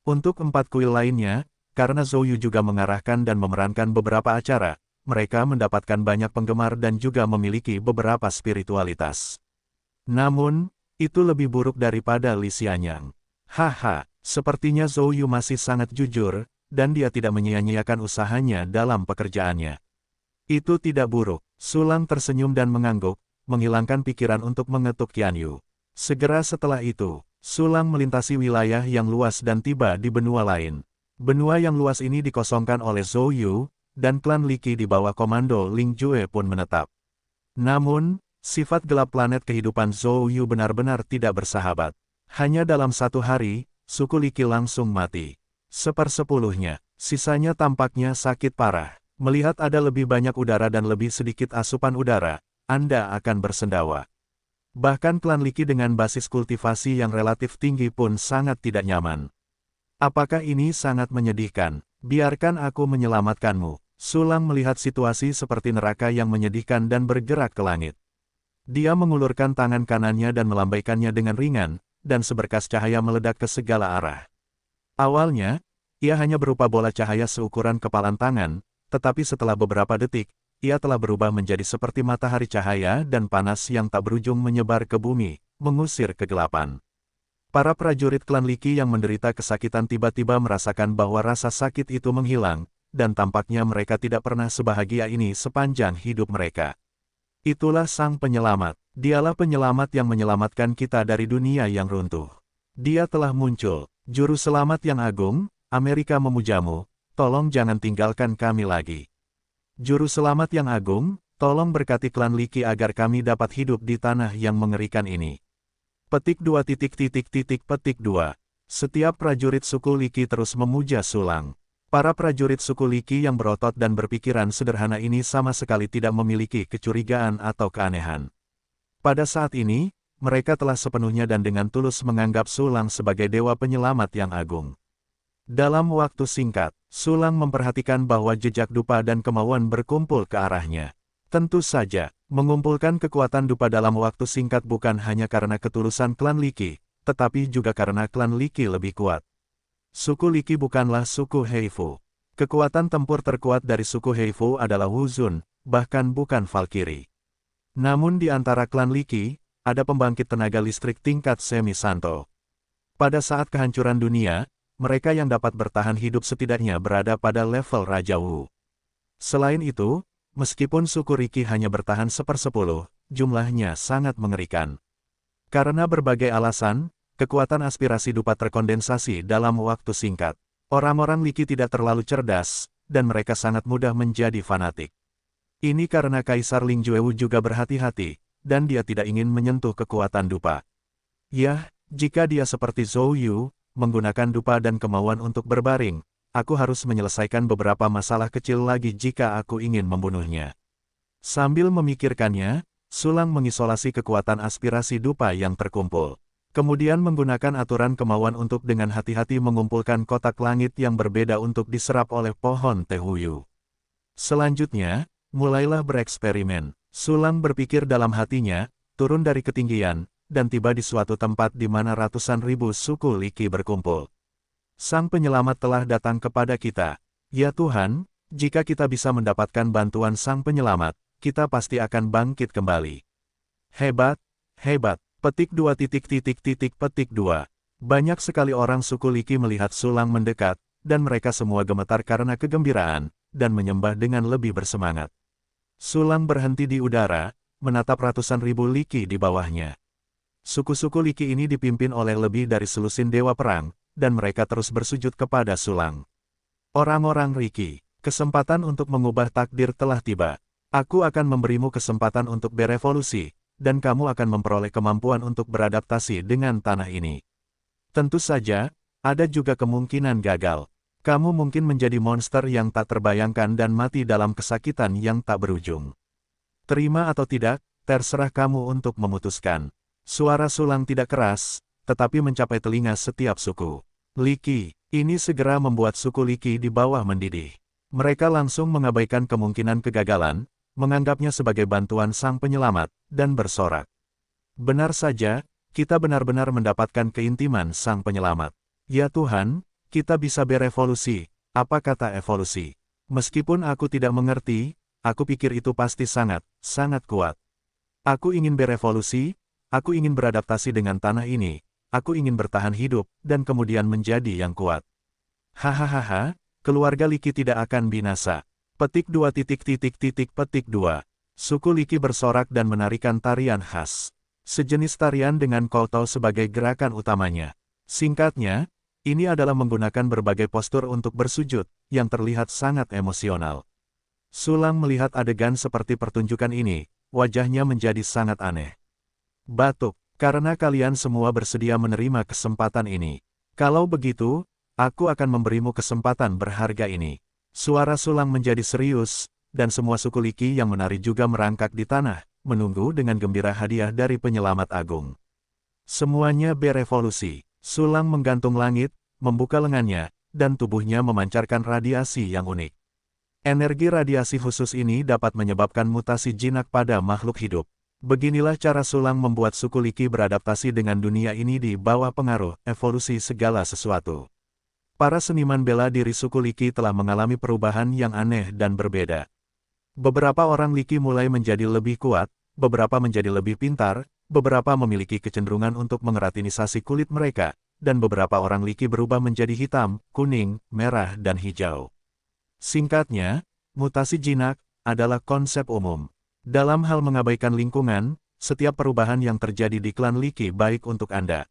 Untuk 4 kuil lainnya, karena Zhouyu juga mengarahkan dan memerankan beberapa acara, mereka mendapatkan banyak penggemar dan juga memiliki beberapa spiritualitas. Namun, itu lebih buruk daripada Li Xianyang. Haha, sepertinya Zhouyu masih sangat jujur, dan dia tidak menyia-nyiakan usahanya dalam pekerjaannya. Itu tidak buruk. Sulang tersenyum dan mengangguk, menghilangkan pikiran untuk mengetuk Qianyu. Segera setelah itu, Sulang melintasi wilayah yang luas dan tiba di benua lain. Benua yang luas ini dikosongkan oleh Zhouyu, dan klan Li Qi di bawah komando Ling Jue pun menetap. Namun, sifat gelap planet kehidupan Zhouyu benar-benar tidak bersahabat. Hanya dalam 1 hari, suku Li Qi langsung mati. 1/10-nya, sisanya tampaknya sakit parah. Melihat ada lebih banyak udara dan lebih sedikit asupan udara, Anda akan bersendawa. Bahkan klan Li Qi dengan basis kultivasi yang relatif tinggi pun sangat tidak nyaman. Apakah ini sangat menyedihkan? Biarkan aku menyelamatkanmu. Sulang melihat situasi seperti neraka yang menyedihkan dan bergerak ke langit. Dia mengulurkan tangan kanannya dan melambaikannya dengan ringan, dan seberkas cahaya meledak ke segala arah. Awalnya, ia hanya berupa bola cahaya seukuran kepalan tangan, tetapi setelah beberapa detik, ia telah berubah menjadi seperti matahari cahaya dan panas yang tak berujung menyebar ke bumi, mengusir kegelapan. Para prajurit klan Liki yang menderita kesakitan tiba-tiba merasakan bahwa rasa sakit itu menghilang, dan tampaknya mereka tidak pernah sebahagia ini sepanjang hidup mereka. Itulah Sang Penyelamat. Dialah penyelamat yang menyelamatkan kita dari dunia yang runtuh. Dia telah muncul, Juru Selamat yang agung, Amerika memujamu, tolong jangan tinggalkan kami lagi. Juru Selamat yang agung, tolong berkati klan Liki agar kami dapat hidup di tanah yang mengerikan ini. Petik 2. Petik 2. Setiap prajurit suku Liki terus memuja Sulang. Para prajurit suku Liki yang berotot dan berpikiran sederhana ini sama sekali tidak memiliki kecurigaan atau keanehan. Pada saat ini, mereka telah sepenuhnya dan dengan tulus menganggap Sulang sebagai dewa penyelamat yang agung. Dalam waktu singkat, Sulang memperhatikan bahwa jejak dupa dan kemauan berkumpul ke arahnya. Tentu saja, mengumpulkan kekuatan dupa dalam waktu singkat bukan hanya karena ketulusan klan Liki, tetapi juga karena klan Liki lebih kuat. Suku Liki bukanlah suku Heifu. Kekuatan tempur terkuat dari suku Heifu adalah Wuzun, bahkan bukan Valkyrie. Namun di antara klan Liki, ada pembangkit tenaga listrik tingkat semi-santo. Pada saat kehancuran dunia, mereka yang dapat bertahan hidup setidaknya berada pada level Raja Wu. Selain itu, meskipun suku Riki hanya bertahan 1/10, jumlahnya sangat mengerikan. Karena berbagai alasan, kekuatan aspirasi dupa terkondensasi dalam waktu singkat. Orang-orang Liki tidak terlalu cerdas, dan mereka sangat mudah menjadi fanatik. Ini karena Kaisar Ling Juewu juga berhati-hati, dan dia tidak ingin menyentuh kekuatan dupa. Yah, jika dia seperti Zhou Yu, menggunakan dupa dan kemauan untuk berbaring, aku harus menyelesaikan beberapa masalah kecil lagi jika aku ingin membunuhnya. Sambil memikirkannya, Sulang mengisolasi kekuatan aspirasi dupa yang terkumpul. Kemudian menggunakan aturan kemauan untuk dengan hati-hati mengumpulkan kotak langit yang berbeda untuk diserap oleh pohon Tehuyu. Selanjutnya, mulailah bereksperimen. Sulang berpikir dalam hatinya, turun dari ketinggian, dan tiba di suatu tempat di mana ratusan ribu suku Liki berkumpul. Sang Penyelamat telah datang kepada kita. Ya Tuhan, jika kita bisa mendapatkan bantuan Sang Penyelamat, kita pasti akan bangkit kembali. Hebat, hebat. Petik 2. Petik 2. Banyak sekali orang suku Liki melihat Sulang mendekat, dan mereka semua gemetar karena kegembiraan, dan menyembah dengan lebih bersemangat. Sulang berhenti di udara, menatap ratusan ribu Liki di bawahnya. Suku-suku Liki ini dipimpin oleh lebih dari selusin dewa perang, dan mereka terus bersujud kepada Sulang. Orang-orang Riki, kesempatan untuk mengubah takdir telah tiba. Aku akan memberimu kesempatan untuk berevolusi, dan kamu akan memperoleh kemampuan untuk beradaptasi dengan tanah ini. Tentu saja, ada juga kemungkinan gagal. Kamu mungkin menjadi monster yang tak terbayangkan dan mati dalam kesakitan yang tak berujung. Terima atau tidak, terserah kamu untuk memutuskan. Suara Sulang tidak keras, tetapi mencapai telinga setiap suku Liki. Ini segera membuat suku Liki di bawah mendidih. Mereka langsung mengabaikan kemungkinan kegagalan, menganggapnya sebagai bantuan Sang Penyelamat, dan bersorak. Benar saja, kita benar-benar mendapatkan keintiman Sang Penyelamat. Ya Tuhan, kita bisa berevolusi. Apa kata evolusi? Meskipun aku tidak mengerti, aku pikir itu pasti sangat, sangat kuat. Aku ingin berevolusi, aku ingin beradaptasi dengan tanah ini, aku ingin bertahan hidup, dan kemudian menjadi yang kuat. Hahaha, keluarga Liki tidak akan binasa. Petik 2. Petik 2. Suku Liki bersorak dan menarikan tarian khas. Sejenis tarian dengan koto sebagai gerakan utamanya. Singkatnya, ini adalah menggunakan berbagai postur untuk bersujud, yang terlihat sangat emosional. Sulang melihat adegan seperti pertunjukan ini, wajahnya menjadi sangat aneh. Batuk, karena kalian semua bersedia menerima kesempatan ini. Kalau begitu, aku akan memberimu kesempatan berharga ini. Suara Sulang menjadi serius, dan semua suku Liki yang menari juga merangkak di tanah, menunggu dengan gembira hadiah dari Penyelamat Agung. Semuanya berevolusi. Sulang menggantung langit, membuka lengannya, dan tubuhnya memancarkan radiasi yang unik. Energi radiasi khusus ini dapat menyebabkan mutasi jinak pada makhluk hidup. Beginilah cara Sulang membuat suku Liki beradaptasi dengan dunia ini di bawah pengaruh evolusi segala sesuatu. Para seniman bela diri suku Liki telah mengalami perubahan yang aneh dan berbeda. Beberapa orang Liki mulai menjadi lebih kuat, beberapa menjadi lebih pintar, beberapa memiliki kecenderungan untuk mengeratinisasi kulit mereka, dan beberapa orang Liki berubah menjadi hitam, kuning, merah, dan hijau. Singkatnya, mutasi jinak adalah konsep umum. Dalam hal mengabaikan lingkungan, setiap perubahan yang terjadi di klan Liki baik untuk Anda.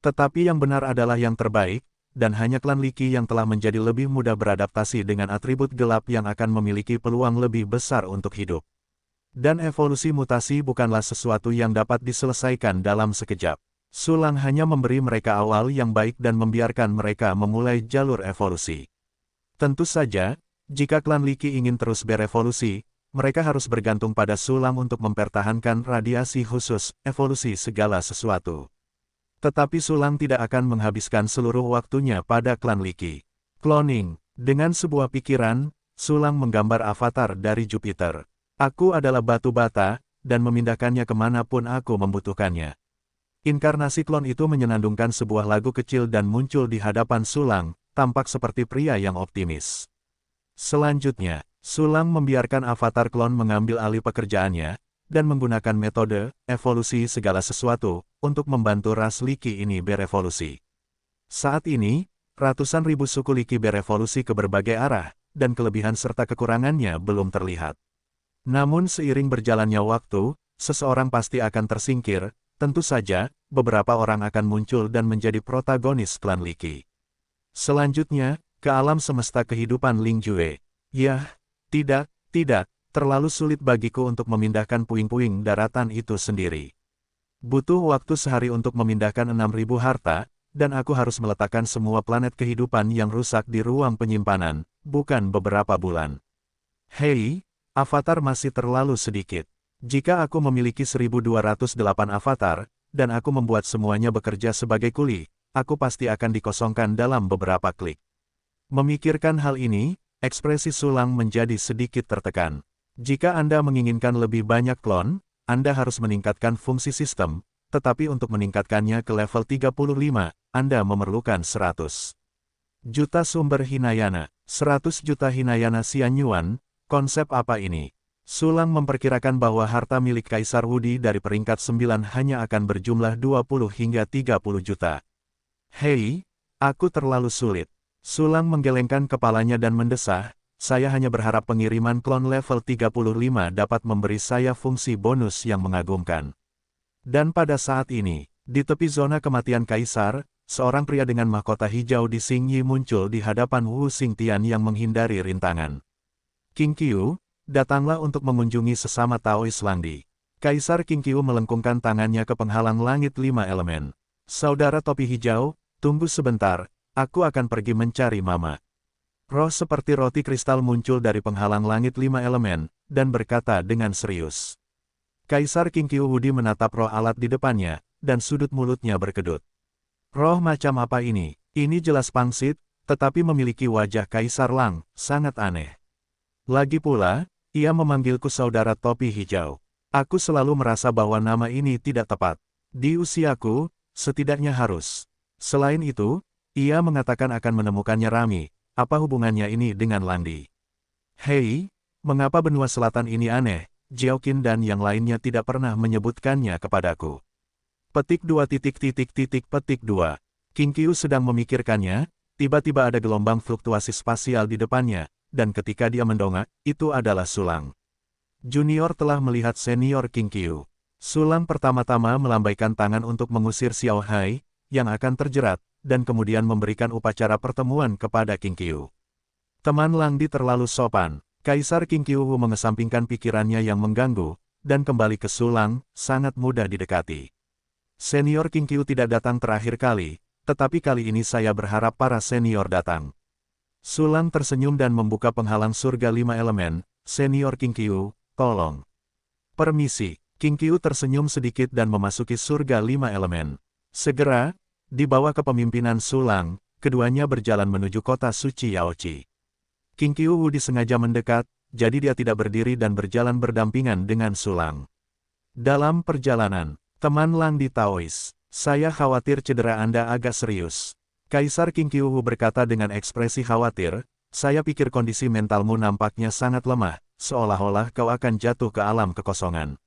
Tetapi yang benar adalah yang terbaik, dan hanya klan Liki yang telah menjadi lebih mudah beradaptasi dengan atribut gelap yang akan memiliki peluang lebih besar untuk hidup. Dan evolusi mutasi bukanlah sesuatu yang dapat diselesaikan dalam sekejap. Sulang hanya memberi mereka awal yang baik dan membiarkan mereka memulai jalur evolusi. Tentu saja, jika klan Liki ingin terus berevolusi, mereka harus bergantung pada Sulang untuk mempertahankan radiasi khusus, evolusi segala sesuatu. Tetapi Sulang tidak akan menghabiskan seluruh waktunya pada klan Liki. Cloning. Dengan sebuah pikiran, Sulang menggambar avatar dari Jupiter. Aku adalah batu bata, dan memindahkannya kemanapun aku membutuhkannya. Inkarnasi klon itu menyenandungkan sebuah lagu kecil dan muncul di hadapan Sulang, tampak seperti pria yang optimis. Selanjutnya, Sulang membiarkan avatar klon mengambil alih pekerjaannya, dan menggunakan metode evolusi segala sesuatu untuk membantu ras Liki ini berevolusi. Saat ini, ratusan ribu suku Liki berevolusi ke berbagai arah, dan kelebihan serta kekurangannya belum terlihat. Namun seiring berjalannya waktu, seseorang pasti akan tersingkir, tentu saja, beberapa orang akan muncul dan menjadi protagonis klan Liki. Selanjutnya, ke alam semesta kehidupan Ling Jue. Yah, tidak, terlalu sulit bagiku untuk memindahkan puing-puing daratan itu sendiri. Butuh waktu sehari untuk memindahkan 6.000 harta, dan aku harus meletakkan semua planet kehidupan yang rusak di ruang penyimpanan, bukan beberapa bulan. Hei, avatar masih terlalu sedikit. Jika aku memiliki 1.208 avatar, dan aku membuat semuanya bekerja sebagai kuli, aku pasti akan dikosongkan dalam beberapa klik. Memikirkan hal ini, ekspresi Sulang menjadi sedikit tertekan. Jika Anda menginginkan lebih banyak klon, Anda harus meningkatkan fungsi sistem, tetapi untuk meningkatkannya ke level 35, Anda memerlukan 100 juta sumber Hinayana, 100 juta Hinayana Xianyuan. Konsep apa ini? Sulang memperkirakan bahwa harta milik Kaisar Wudi dari peringkat 9 hanya akan berjumlah 20 hingga 30 juta. Hei, aku terlalu sulit. Sulang menggelengkan kepalanya dan mendesah, saya hanya berharap pengiriman klon level 35 dapat memberi saya fungsi bonus yang mengagumkan. Dan pada saat ini, di tepi zona kematian Kaisar, seorang pria dengan mahkota hijau di Xingyi muncul di hadapan Wu Xingtian yang menghindari rintangan. King Qiu, datanglah untuk mengunjungi sesama Taois Langdi. Kaisar King Qiu melengkungkan tangannya ke penghalang langit 5 elemen. Saudara topi hijau, tunggu sebentar, aku akan pergi mencari Mama. Roh seperti roti kristal muncul dari penghalang langit 5 elemen, dan berkata dengan serius. Kaisar King Qiu Wudi menatap roh alat di depannya, dan sudut mulutnya berkedut. Roh macam apa ini? Ini jelas pangsit, tetapi memiliki wajah Kaisar Lang, sangat aneh. Lagi pula, ia memanggilku saudara topi hijau. Aku selalu merasa bahwa nama ini tidak tepat. Di usiaku, setidaknya harus. Selain itu, ia mengatakan akan menemukannya Rami. Apa hubungannya ini dengan Landi? Hei, mengapa benua selatan ini aneh? Jiaoqin dan yang lainnya tidak pernah menyebutkannya kepadaku. Petik 2. King Qiu sedang memikirkannya, tiba-tiba ada gelombang fluktuasi spasial di depannya, dan ketika dia mendongak, itu adalah Sulang. Junior telah melihat senior King Qiu. Sulang pertama-tama melambaikan tangan untuk mengusir Xiao Hai, yang akan terjerat, dan kemudian memberikan upacara pertemuan kepada King Qiu. Teman Langdi terlalu sopan. Kaisar King Qiu mengesampingkan pikirannya yang mengganggu, dan kembali ke Sulang, sangat mudah didekati. Senior King Qiu tidak datang terakhir kali, tetapi kali ini saya berharap para senior datang. Sulang tersenyum dan membuka penghalang surga 5 elemen. Senior King Qiu, tolong. Permisi. King Qiu tersenyum sedikit dan memasuki surga 5 elemen. Segera, di bawah kepemimpinan Sulang, keduanya berjalan menuju kota suci Yaoqi. King Qiuwu disengaja mendekat, jadi dia tidak berdiri dan berjalan berdampingan dengan Sulang. Dalam perjalanan, teman Lang di Taois, saya khawatir cedera Anda agak serius. Kaisar King Qiuwu berkata dengan ekspresi khawatir, saya pikir kondisi mentalmu nampaknya sangat lemah, seolah-olah kau akan jatuh ke alam kekosongan.